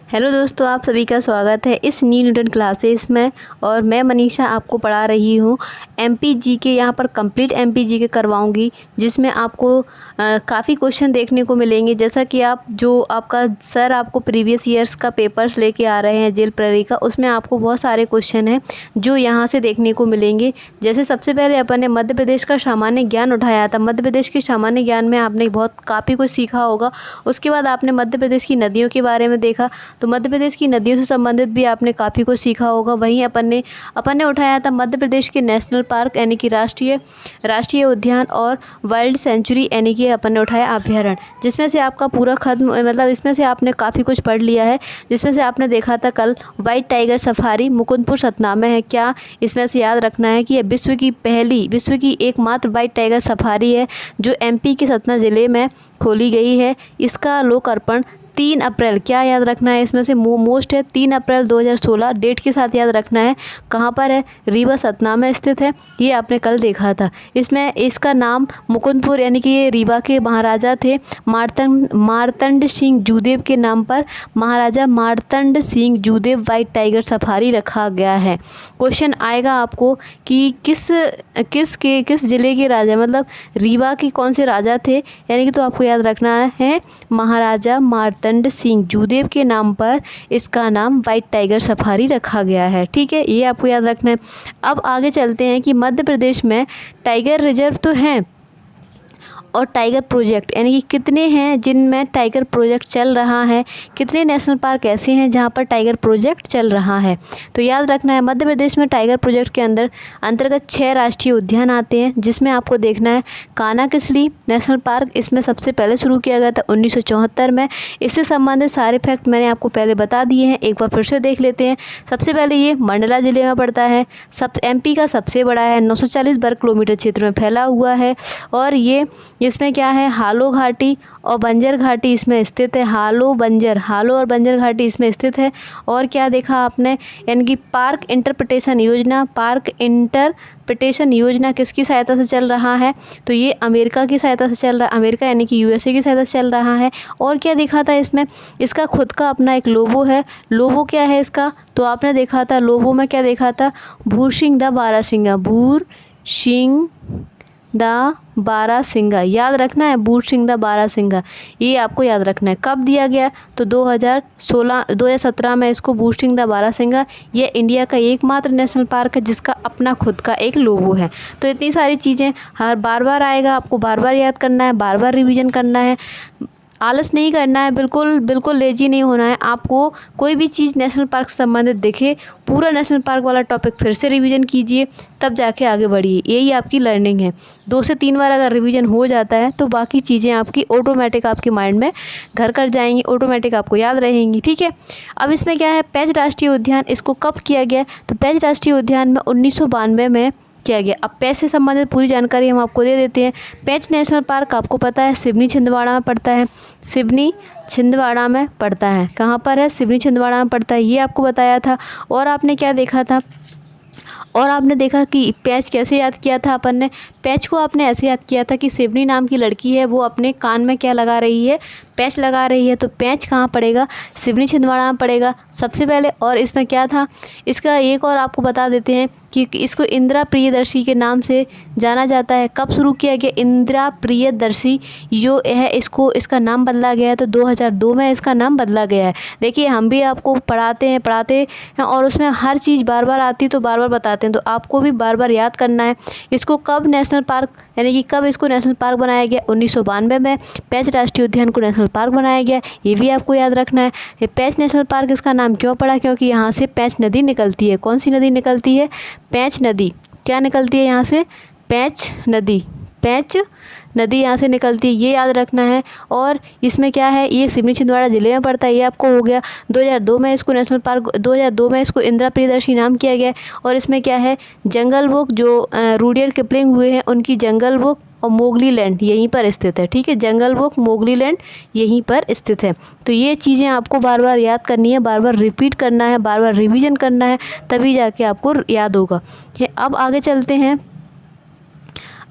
Hello दोस्तों, आप सभी का स्वागत है इस न्यू न्यूटन क्लासेस में। और मैं मनीषा आपको पढ़ा रही हूँ एमपी जीके। यहाँ पर कंप्लीट एमपी जीके करवाऊँगी, जिसमें आपको काफ़ी क्वेश्चन देखने को मिलेंगे। जैसा कि आपका सर आपको प्रीवियस ईयर्स का पेपर्स लेके आ रहे हैं जेल प्रहरी का, उसमें आपको बहुत सारे क्वेश्चन हैं जो यहाँ से देखने को मिलेंगे। जैसे सबसे पहले अपन ने मध्य प्रदेश का सामान्य ज्ञान उठाया था। मध्य प्रदेश के सामान्य ज्ञान में आपने काफ़ी कुछ सीखा होगा। उसके बाद आपने मध्य प्रदेश की नदियों के बारे में देखा, तो मध्य प्रदेश की नदियों से संबंधित भी आपने काफ़ी कुछ सीखा होगा। वहीं अपन ने उठाया था मध्य प्रदेश के नेशनल पार्क यानी कि राष्ट्रीय उद्यान और वाइल्ड सेंचुरी यानी कि अपन ने उठाया अभ्यारण्य, जिसमें से आपका पूरा खत्म मतलब इसमें से आपने काफ़ी कुछ पढ़ लिया है। जिसमें से आपने देखा था कल white tiger safari Mukundpur Satna में है। क्या इसमें से याद रखना है कि यह विश्व की एकमात्र वाइट टाइगर सफारी है जो एमपी के सतना ज़िले में खोली गई है। इसका लोकार्पण 3 अप्रैल, क्या याद रखना है इसमें से मोस्ट है 3 अप्रैल 2016 डेट के साथ याद रखना है। कहाँ पर है? रीवा सतना में स्थित है। ये आपने कल देखा था। इसमें इसका नाम मुकुंदपुर यानी कि ये रीवा के महाराजा थे मार्तंड सिंह जूदेव के नाम पर Maharaja Martand Singh Judev white tiger safari रखा गया है। क्वेश्चन आएगा आपको कि किस जिले के राजा, मतलब रीवा के कौन से राजा थे, यानी कि तो आपको याद रखना है महाराजा मार्तंड सिंह जूदेव के नाम पर इसका नाम वाइट टाइगर सफारी रखा गया है। ठीक है, ये आपको याद रखना है। अब आगे चलते हैं कि मध्य प्रदेश में टाइगर रिजर्व तो हैं और टाइगर प्रोजेक्ट यानी कि कितने हैं जिनमें टाइगर प्रोजेक्ट चल रहा है, कितने नेशनल पार्क ऐसे हैं जहां पर टाइगर प्रोजेक्ट चल रहा है। तो याद रखना है मध्य प्रदेश में टाइगर प्रोजेक्ट के अंतर्गत 6 राष्ट्रीय उद्यान आते हैं, जिसमें आपको देखना है कानाकिसली नेशनल पार्क इसमें सबसे पहले शुरू किया गया था 1974 में। इससे संबंधित सारे फैक्ट मैंने आपको पहले बता दिए हैं, एक बार फिर से देख लेते हैं। सबसे पहले ये मंडला ज़िले में पड़ता है, एमपी का सबसे बड़ा है, 940 वर्ग किलोमीटर क्षेत्र में फैला हुआ है। और इसमें क्या है, हालो घाटी और बंजर घाटी इसमें स्थित है। हालो और बंजर घाटी इसमें स्थित है। और क्या देखा आपने, यानी कि पार्क इंटरप्रिटेशन योजना किसकी सहायता से चल रहा है? तो ये अमेरिका की सहायता से चल रहा है, अमेरिका यानी कि यूएसए की सहायता से चल रहा है। और क्या देखा था इसमें, इसका खुद का अपना एक लोगो है। लोगो क्या है इसका, तो आपने देखा था लोगो में क्या देखा था, भूरसिंह द बारहसिंगा, याद रखना है भूरसिंह द बारहसिंगा, ये आपको याद रखना है। कब दिया गया? तो 2017 में इसको भूरसिंह द बारहसिंगा। ये इंडिया का एकमात्र नेशनल पार्क है जिसका अपना खुद का एक लोगो है। तो इतनी सारी चीज़ें हर बार आएगा, आपको बार याद करना है, बार रिवीजन करना है, आलस नहीं करना है, बिल्कुल लेजी नहीं होना है। आपको कोई भी चीज़ नेशनल पार्क से संबंधित दिखे, पूरा नेशनल पार्क वाला टॉपिक फिर से रिवीजन कीजिए, तब जाके आगे बढ़िए। यही आपकी लर्निंग है। 2 से 3 बार अगर रिवीजन हो जाता है तो बाकी चीज़ें आपकी ऑटोमेटिक आपके माइंड में घर कर जाएंगी, ऑटोमेटिक आपको याद रहेंगी। ठीक है, अब इसमें क्या है, पेंच राष्ट्रीय उद्यान, इसको कब किया गया? तो पेंच राष्ट्रीय उद्यान में 1992 में किया गया। अब पेंच से संबंधित पूरी जानकारी हम आपको दे देते हैं। पेंच नेशनल पार्क आपको पता है सिवनी छिंदवाड़ा में पड़ता है। कहाँ पर है? सिवनी छिंदवाड़ा में पड़ता है, ये आपको बताया था। और आपने क्या देखा था, और आपने देखा कि पैच कैसे याद किया था अपन ने। पैच को आपने ऐसे याद किया था कि सिवनी नाम की लड़की है, वो अपने कान में क्या लगा रही है, पैच लगा रही है। तो पैच कहाँ पड़ेगा? सिवनी छिंदवाड़ा में पड़ेगा सबसे पहले। और इसमें क्या था, इसका एक और आपको बता देते हैं कि इसको इंदिरा प्रियदर्शी के नाम से जाना जाता है। कब शुरू किया गया? इंदिरा प्रियदर्शी जो है, इसका नाम बदला गया है। तो 2002 में इसका नाम बदला गया है। देखिए, हम भी आपको पढ़ाते हैं और उसमें हर चीज़ बार आती है तो बार बताते हैं, तो आपको भी बार याद करना है। इसको कब नेशनल पार्क यानी कि कब इसको नेशनल पार्क बनाया गया? 1992 में पेंच राष्ट्रीय उद्यान को नेशनल पार्क बनाया गया, ये भी आपको याद रखना है। ये पेंच नेशनल पार्क इसका नाम क्यों पड़ा? क्योंकि यहाँ से पेंच नदी निकलती है। कौन सी नदी निकलती है? पेंच नदी। क्या निकलती है यहाँ से? पेंच नदी यहाँ से निकलती है, ये याद रखना है। और इसमें क्या है, ये सिवनी छिंदवाड़ा ज़िले में पड़ता है, ये आपको हो गया। 2002 में इसको नेशनल पार्क, 2002 में इसको इंदिरा प्रियदर्शी नाम किया गया। और इसमें क्या है, जंगल बुक जो रुडियर्ड किपलिंग हुए हैं उनकी जंगल बुक और मोगली लैंड यहीं पर स्थित है। ठीक है, जंगल बुक मोगली लैंड यहीं पर स्थित है। तो ये चीज़ें आपको बार याद करनी है, बार रिपीट करना है, बार रिवीजन करना है, तभी जाके आपको याद होगा। अब आगे चलते हैं।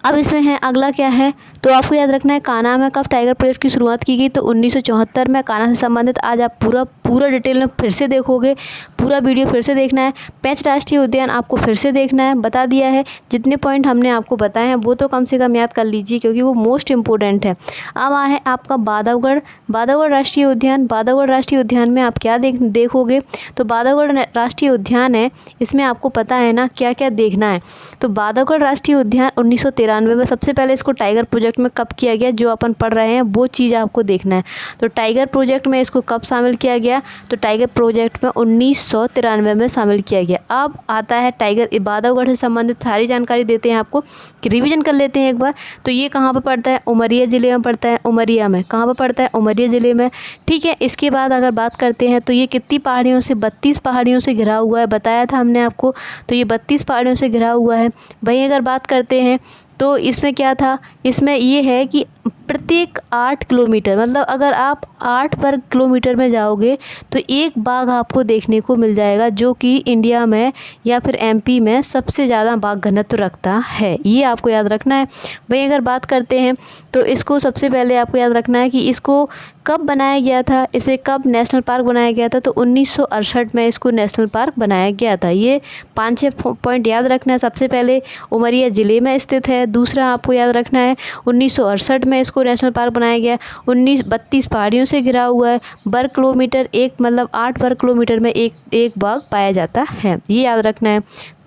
अब इसमें है अगला क्या है, तो आपको याद रखना है कान्हा में कब टाइगर प्रोजेक्ट की शुरुआत की गई, तो 1974 में। कान्हा से संबंधित आज आप पूरा डिटेल में फिर से देखोगे, पूरा वीडियो फिर से देखना है। पेंच राष्ट्रीय उद्यान आपको फिर से देखना है, बता दिया है। जितने पॉइंट हमने आपको बताए हैं वो तो कम से कम याद कर लीजिए, क्योंकि वो मोस्ट इम्पोर्टेंट है। अब है आपका बांधवगढ़ राष्ट्रीय उद्यान। बांधवगढ़ राष्ट्रीय उद्यान में आप क्या देखोगे, तो बांधवगढ़ राष्ट्रीय उद्यान है, इसमें आपको पता है ना क्या क्या देखना है। तो बांधवगढ़ राष्ट्रीय उद्यान 1993 में सबसे पहले इसको टाइगर प्रोजेक्ट में कब किया गया, जो अपन पढ़ रहे हैं वो चीज़ आपको देखना है। तो टाइगर प्रोजेक्ट में इसको कब शामिल किया गया, तो टाइगर प्रोजेक्ट में 1993 में शामिल किया गया। अब आता है टाइगर बांधवगढ़ से संबंधित सारी जानकारी देते हैं आपको, रिवीजन कर लेते हैं एक बार। तो ये कहाँ पर पड़ता है, उमरिया ज़िले में पड़ता है। उमरिया में कहाँ पर पड़ता है, उमरिया ज़िले में, ठीक है। इसके बाद अगर बात करते हैं तो ये कितनी पहाड़ियों से, 32 पहाड़ियों से घिरा हुआ है, बताया था हमने आपको। तो ये 32 पहाड़ियों से घिरा हुआ है। वहीं अगर बात करते हैं तो इसमें क्या था, इसमें ये है कि प्रत्येक 8 किलोमीटर, मतलब अगर आप 8 वर्ग किलोमीटर में जाओगे तो एक बाघ आपको देखने को मिल जाएगा, जो कि इंडिया में या फिर एमपी में सबसे ज़्यादा बाघ घनत्व रखता है। ये आपको याद रखना है। वहीं अगर बात करते हैं तो इसको सबसे पहले आपको याद रखना है कि इसको कब बनाया गया था, इसे कब नेशनल पार्क बनाया गया था, तो 1968 में इसको नेशनल पार्क बनाया गया था। ये 5-6 पॉइंट याद रखना है। सबसे पहले उमरिया ज़िले में स्थित है। दूसरा आपको याद रखना है 1968 में इसको नेशनल पार्क बनाया गया। 32 पहाड़ियों से घिरा हुआ है। वर्ग किलोमीटर एक, मतलब 8 वर्ग किलोमीटर में एक बाघ पाया जाता है, ये याद रखना है,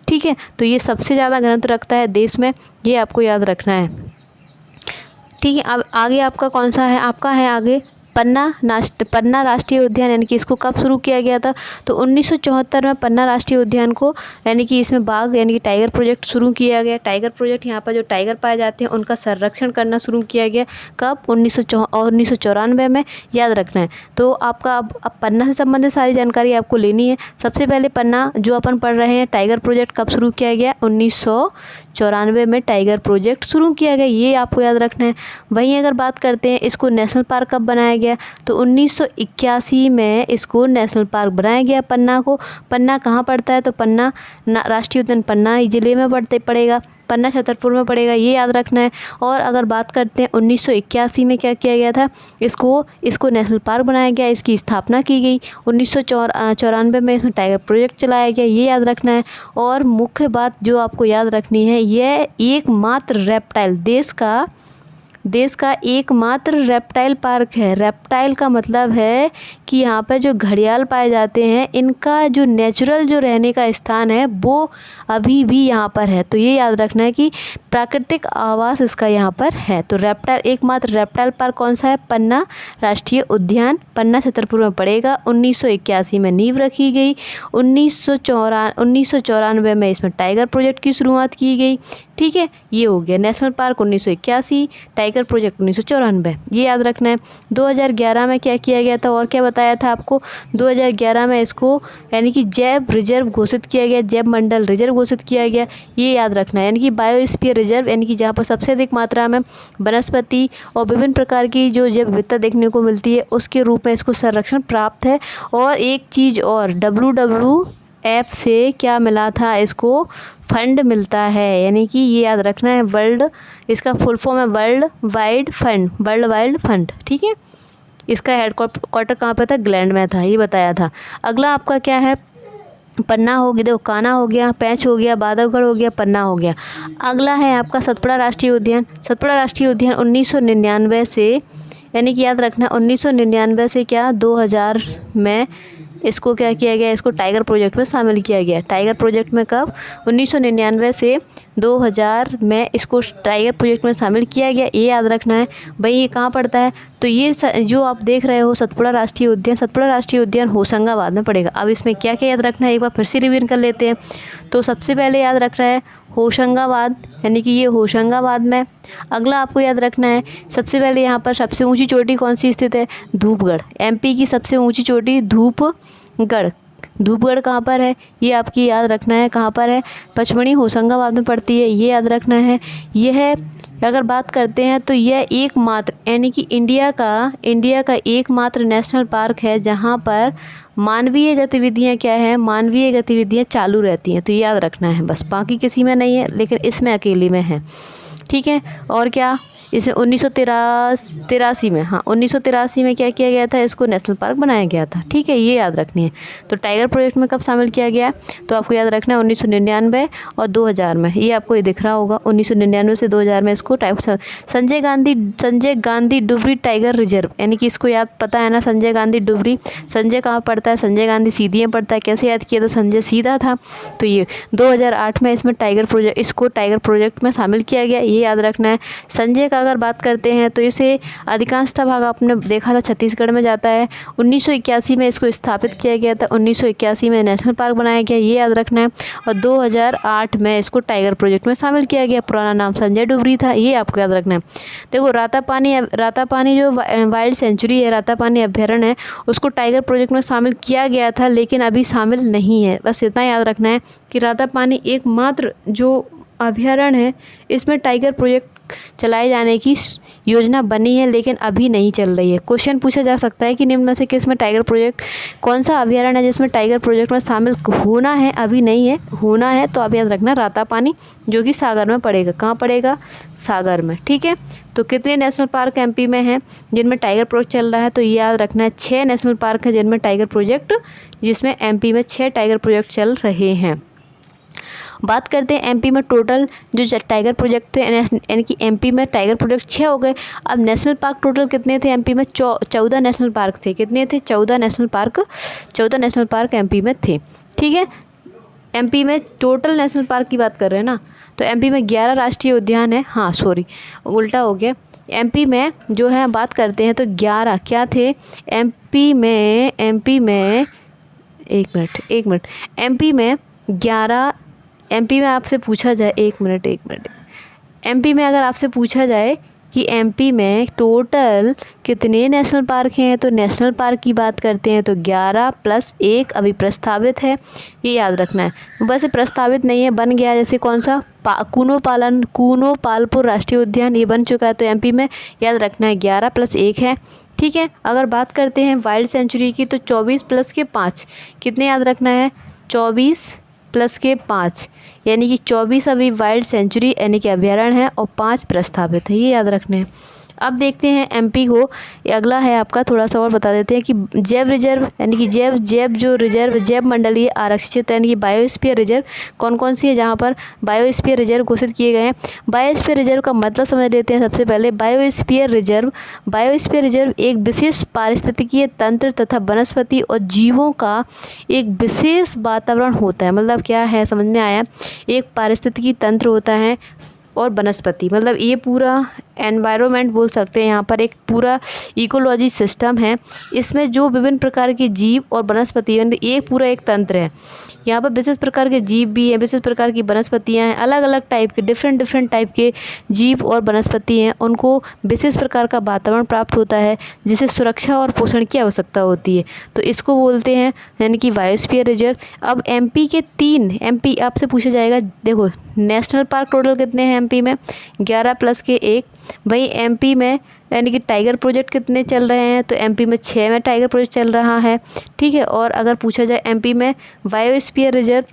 ठीक है। तो ये सबसे ज़्यादा घनत्व रखता है देश में, ये आपको याद रखना है, ठीक है। अब आगे आपका कौन सा है, आपका है आगे पन्ना राष्ट्रीय उद्यान, यानी कि इसको कब शुरू किया गया था, तो 1974 में पन्ना राष्ट्रीय उद्यान को, यानी कि इसमें बाघ यानी कि टाइगर प्रोजेक्ट शुरू किया गया। टाइगर प्रोजेक्ट यहाँ पर जो टाइगर पाए जाते हैं उनका संरक्षण करना शुरू किया गया। कब, 1994 में, याद रखना है। तो आपका अब पन्ना से संबंधित सारी जानकारी आपको लेनी है। सबसे पहले पन्ना जो अपन पढ़ रहे हैं, टाइगर प्रोजेक्ट कब शुरू किया गया, 1994 में टाइगर प्रोजेक्ट शुरू किया गया, ये आपको याद रखना है। वहीं अगर बात करते हैं इसको नेशनल पार्क कब बनाया गया, तो 1981 में इसको नेशनल पार्क बनाया गया पन्ना को। पन्ना कहाँ पड़ता है, तो पन्ना राष्ट्रीय उद्यान पन्ना ज़िले में पड़ेगा, पन्ना छतरपुर में पड़ेगा, ये याद रखना है। और अगर बात करते हैं 1981 में क्या किया गया था, इसको नेशनल पार्क बनाया गया, इसकी स्थापना की गई। 1994 में इसमें टाइगर प्रोजेक्ट चलाया गया, ये याद रखना है। और मुख्य बात जो आपको याद रखनी है, यह एकमात्र रेप्टाइल, देश का एकमात्र रेप्टाइल पार्क है। रेप्टाइल का मतलब है कि यहाँ पर जो घड़ियाल पाए जाते हैं, इनका जो नेचुरल जो रहने का स्थान है वो अभी भी यहाँ पर है। तो ये याद रखना है कि प्राकृतिक आवास इसका यहाँ पर है। तो एकमात्र रेप्टाइल पार्क कौन सा है, पन्ना राष्ट्रीय उद्यान, पन्ना छतरपुर में पड़ेगा। 1981 में नींव रखी गई। 1994 में इसमें टाइगर प्रोजेक्ट की शुरुआत की गई, ठीक है। ये हो गया नेशनल पार्क 1981, टाइगर प्रोजेक्ट 1994, ये याद रखना है। 2011 में क्या किया गया था, और क्या बताया था आपको, 2011 में इसको यानी कि जैव रिजर्व घोषित किया गया, जैव मंडल रिजर्व घोषित किया गया, ये याद रखना है। यानी कि बायोस्फीयर रिजर्व, यानी कि जहाँ पर सबसे अधिक मात्रा में वनस्पति और विभिन्न प्रकार की जो जैव विविधता देखने को मिलती है, उसके रूप में इसको संरक्षण प्राप्त है। और एक चीज़ और, WWF से क्या मिला था, इसको फंड मिलता है, यानी कि ये याद रखना है, वर्ल्ड, इसका फुल फॉर्म है वर्ल्ड वाइड फंड, ठीक है। इसका हेडक्वार्टर कहाँ पे था, इंग्लैंड में था, ये बताया था। अगला आपका क्या है, पन्ना हो गया, देखो कान्हा हो गया, पेंच हो गया, बांधवगढ़ हो गया, पन्ना हो गया। अगला है आपका सतपुड़ा राष्ट्रीय उद्यान। सतपुड़ा राष्ट्रीय उद्यान 1999 से, यानी कि याद रखना 1999 से क्या 2000 में इसको क्या किया गया, इसको टाइगर प्रोजेक्ट में शामिल किया गया। टाइगर प्रोजेक्ट में कब, 1999 से 2000 में इसको टाइगर प्रोजेक्ट में शामिल किया गया, ये याद रखना है। भाई ये कहाँ पड़ता है, तो ये जो आप देख रहे हो सतपुड़ा राष्ट्रीय उद्यान, सतपुड़ा राष्ट्रीय उद्यान होशंगाबाद में पड़ेगा। अब इसमें क्या क्या याद रखना है, एक बार फिर से रिवीजन कर लेते हैं। तो सबसे पहले याद रखना है होशंगाबाद, यानी कि ये होशंगाबाद में। अगला आपको याद रखना है, सबसे पहले यहाँ पर सबसे ऊंची चोटी कौन सी स्थित है, धूपगढ़। एमपी की सबसे ऊंची चोटी धूपगढ़ कहाँ पर है, ये आपकी याद रखना है, कहाँ पर है, पचमढ़ी होशंगाबाद में पड़ती है, ये याद रखना है। यह अगर बात करते हैं तो यह एकमात्र, यानी कि इंडिया का एकमात्र नेशनल पार्क है जहाँ पर मानवीय गतिविधियाँ क्या है, मानवीय गतिविधियाँ चालू रहती हैं। तो ये याद रखना है बस, बाकी किसी में नहीं है, लेकिन इसमें अकेले में है, ठीक है। और क्या, इसे 1983 में, हाँ 1983 में क्या किया गया था, इसको नेशनल पार्क बनाया गया था। ठीक है, ये याद रखनी है। तो टाइगर प्रोजेक्ट में कब शामिल किया गया, तो आपको याद रखना है 1999 और 2000 में। ये आपको ये दिख रहा होगा 1999 से 2000 में इसको संजय गांधी डुबरी टाइगर रिजर्व, यानी कि इसको याद पता है ना, संजय गांधी डुबरी। संजय कहाँ पड़ता है, संजय गांधी सीधी में पड़ता है। कैसे याद किया था, संजय सीधा था। तो ये 2008 में इसमें इसको टाइगर प्रोजेक्ट में शामिल किया गया, ये याद रखना है। संजय का अगर बात करते हैं तो इसे अधिकांशतः भाग आपने देखा था छत्तीसगढ़ में जाता है। 1981 में इसको स्थापित किया गया था, 1981 में नेशनल पार्क बनाया गया, ये याद रखना है। और 2008 में इसको टाइगर प्रोजेक्ट में शामिल किया गया। पुराना नाम संजय डुबरी था, ये आपको याद रखना है। देखो रातापानी जो वाइल्ड सेंचुरी है, रातापानी अभ्यारण्य है, उसको टाइगर प्रोजेक्ट में शामिल किया गया था, लेकिन अभी शामिल नहीं है। बस इतना याद रखना है कि रातापानी एकमात्र जो अभ्यारण्य है, इसमें टाइगर प्रोजेक्ट चलाए जाने की योजना बनी है, लेकिन अभी नहीं चल रही है। क्वेश्चन पूछा जा सकता है कि निम्न में से किस में टाइगर प्रोजेक्ट, कौन सा अभ्यारण्य है जिसमें टाइगर प्रोजेक्ट में शामिल होना है, अभी नहीं है, होना है। तो आप याद रखना रातापानी, जो कि सागर में पड़ेगा। कहाँ पड़ेगा, सागर में। ठीक है, तो कितने नेशनल पार्क एमपी में हैं जिनमें टाइगर प्रोजेक्ट चल रहा है, तो ये याद रखना है 6 नेशनल पार्क है जिनमें टाइगर प्रोजेक्ट, जिसमें एमपी में 6 टाइगर प्रोजेक्ट चल रहे हैं। बात करते हैं एमपी में टोटल जो टाइगर प्रोजेक्ट थे, यानी कि एमपी में टाइगर प्रोजेक्ट 6 हो गए। अब नेशनल पार्क टोटल कितने थे एमपी में, 14 नेशनल पार्क थे। कितने थे, 14 नेशनल पार्क एमपी में थे। ठीक है, एमपी में टोटल नेशनल पार्क की बात कर रहे हैं ना, तो एमपी में 11 राष्ट्रीय उद्यान है। हाँ सॉरी, उल्टा हो गया। एमपी में जो है बात करते हैं तो 11 क्या थे एमपी में एक मिनट एमपी में 11, एमपी में आपसे पूछा जाए, एक मिनट एमपी में अगर आपसे पूछा जाए कि एमपी में टोटल कितने नेशनल पार्क हैं, तो नेशनल पार्क की बात करते हैं तो 11 + 1 अभी प्रस्तावित है, ये याद रखना है। वैसे प्रस्तावित नहीं है, बन गया। जैसे कौन सा, कूनो पालपुर राष्ट्रीय उद्यान, ये बन चुका है। तो एमपी में याद रखना है 11 + 1 है। ठीक है, अगर बात करते हैं वाइल्ड सेंचुरी की, तो 24 + 5 कितने याद रखना है, 24 + 5 यानी कि 24 अभी वाइल्ड सेंचुरी यानी कि अभ्यारण्य है और 5 प्रस्तावित है, ये याद रखने हैं। अब देखते हैं एमपी को, अगला है आपका, थोड़ा सा और बता देते हैं कि जैव रिजर्व यानी कि जैव मंडलीय आरक्षित क्षेत्र यानी कि बायोस्फीयर रिजर्व कौन कौन सी है जहाँ पर बायोस्फीयर रिजर्व घोषित किए गए हैं। बायोस्फीयर रिजर्व का मतलब समझ लेते हैं सबसे पहले। बायोस्फीयर रिजर्व एक विशेष पारिस्थितिकीय तंत्र तथा वनस्पति और जीवों का एक विशेष वातावरण होता है। मतलब क्या है, समझ में आया, एक पारिस्थितिकी तंत्र होता है और वनस्पति, मतलब ये पूरा एनवायरनमेंट बोल सकते हैं। यहाँ पर एक पूरा इकोलॉजी सिस्टम है, इसमें जो विभिन्न प्रकार के जीव और वनस्पति ये पूरा एक तंत्र है। यहाँ पर विशेष प्रकार के जीव भी हैं, विशेष प्रकार की वनस्पतियाँ हैं, अलग अलग टाइप के डिफरेंट टाइप के जीव और वनस्पति हैं। उनको विशेष प्रकार का वातावरण प्राप्त होता है जिसे सुरक्षा और पोषण की आवश्यकता होती है, तो इसको बोलते हैं यानी कि बायोस्फीयर रिजर्व। अब एमपी के 3, एमपी आपसे पूछा जाएगा, देखो नेशनल पार्क टोटल कितने हैं एमपी में, 11 + 1। वहीं एमपी में यानी कि टाइगर प्रोजेक्ट कितने चल रहे हैं, तो एमपी में 6 में टाइगर प्रोजेक्ट चल रहा है। ठीक है, और अगर पूछा जाए एमपी में बायोस्फीयर रिजर्व,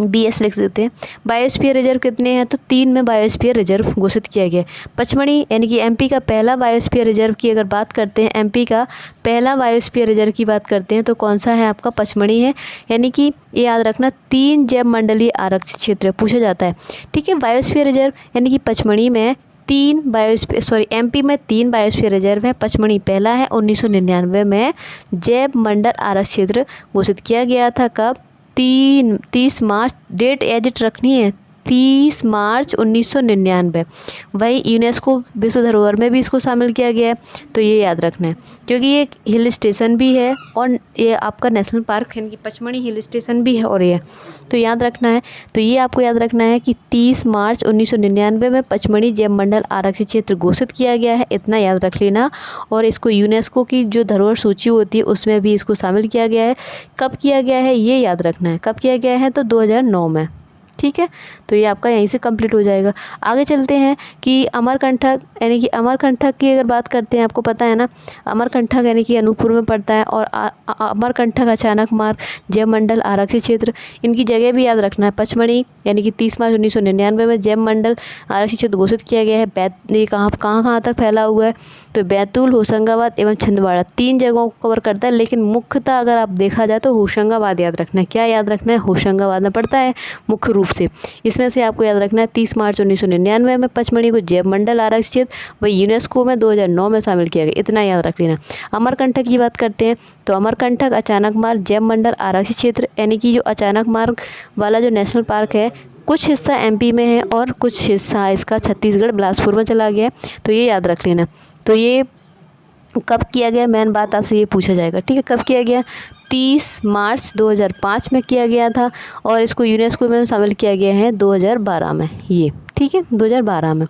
BS लिख देते हैं, बायोस्फीयर रिजर्व कितने हैं, तो 3 में बायोस्फीयर रिजर्व घोषित किया गया। पचमढ़ी यानी कि एमपी का पहला बायोस्फीयर रिजर्व की अगर बात करते हैं, एमपी का पहला बायोस्फीयर रिजर्व की बात करते हैं तो कौन सा है आपका, पचमढ़ी है। यानी कि ये याद रखना 3 जैव मंडलीय आरक्षित क्षेत्र पूछा जाता है। ठीक है, बायोस्फीयर रिजर्व यानी कि पचमढ़ी में एमपी में 3 बायोस्फीयर रिजर्व है, पचमढ़ी पहला है। 1999 में जैव मंडल आरक्षित क्षेत्र घोषित किया गया था। कब, 30 मार्च, डेट एजिट रखनी है, 30 मार्च 1999। वही यूनेस्को विश्व धरोहर में भी इसको शामिल किया गया है, तो ये याद रखना है क्योंकि ये एक हिल स्टेशन भी है और ये आपका नेशनल पार्क यानी कि पचमढ़ी हिल स्टेशन भी है और ये तो याद रखना है। तो ये आपको याद रखना है कि 30 मार्च 1999 में पचमढ़ी जैव मंडल आरक्षित क्षेत्र घोषित किया गया है, इतना याद रख लेना। और इसको यूनेस्को की जो धरोहर सूची होती है उसमें भी इसको शामिल किया गया है। कब किया गया है ये याद रखना है, कब किया गया है, तो 2009 में। ठीक है, तो ये आपका यहीं से कंप्लीट हो जाएगा। आगे चलते हैं कि अमरकंटक, यानी कि अमरकंटक की अगर बात करते हैं, आपको पता है ना अमरकंटक यानी कि अनूपपुर में पड़ता है, और अमरकंटक, अचानक मार्ग, जैव मंडल, आरक्षित क्षेत्र, इनकी जगह भी याद रखना है। पचमढ़ी यानी कि 30 मार्च 1999 में जैव मंडल आरक्षित क्षेत्र घोषित किया गया है। ये कहाँ तक फैला हुआ है, तो बैतूल, होशंगाबाद एवं छिंदवाड़ा 3 जगहों को कवर करता है, लेकिन मुख्यतः अगर आप देखा जाए तो होशंगाबाद याद रखना है। क्या याद रखना है, होशंगाबाद में पड़ता है मुख्य रूप से। इसमें से आपको याद रखना है 30 मार्च 1999 में पचमढ़ी को जैव मंडल आरक्षित क्षेत्र वही यूनेस्को में 2009 में शामिल किया गया, इतना याद रख लेना। अमरकंटक की बात करते हैं तो अमरकंटक, अचानक मार्ग, जैव मंडल आरक्षित क्षेत्र, यानी कि जो अचानक मार्ग वाला जो नेशनल पार्क है, कुछ हिस्सा एमपी में है और कुछ हिस्सा इसका छत्तीसगढ़ बिलासपुर में चला गया, तो ये याद रख लेना। तो ये कब किया गया, मेन बात आपसे ये पूछा जाएगा, ठीक है। कब किया गया, 30 मार्च 2005 में किया गया था, और इसको यूनेस्को में शामिल किया गया है 2012 में, ये ठीक है 2012 में।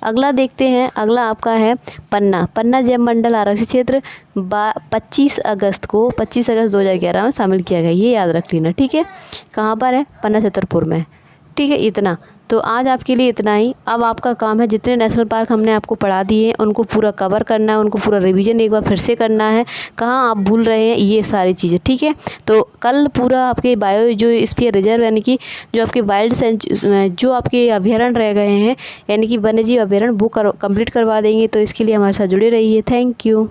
अगला देखते हैं, अगला आपका है पन्ना जैव मंडल आरक्षित क्षेत्र 25 अगस्त 2011 में शामिल किया गया, ये याद रख लेना, ठीक है। कहाँ पर है, पन्ना छतरपुर में, ठीक है। इतना तो आज आपके लिए इतना ही। अब आपका काम है जितने नेशनल पार्क हमने आपको पढ़ा दिए हैं उनको पूरा कवर करना है, उनको पूरा रिवीजन एक बार फिर से करना है, कहाँ आप भूल रहे हैं ये सारी चीज़ें, ठीक है। तो कल पूरा आपके बायो जो स्फीयर रिजर्व, यानी कि जो आपके जो आपके अभ्यारण्य रह गए हैं, यानी कि वन्यजीव अभ्यारण्य, वो कंप्लीट करवा देंगे। तो इसके लिए हमारे साथ जुड़े रहिए। Thank you.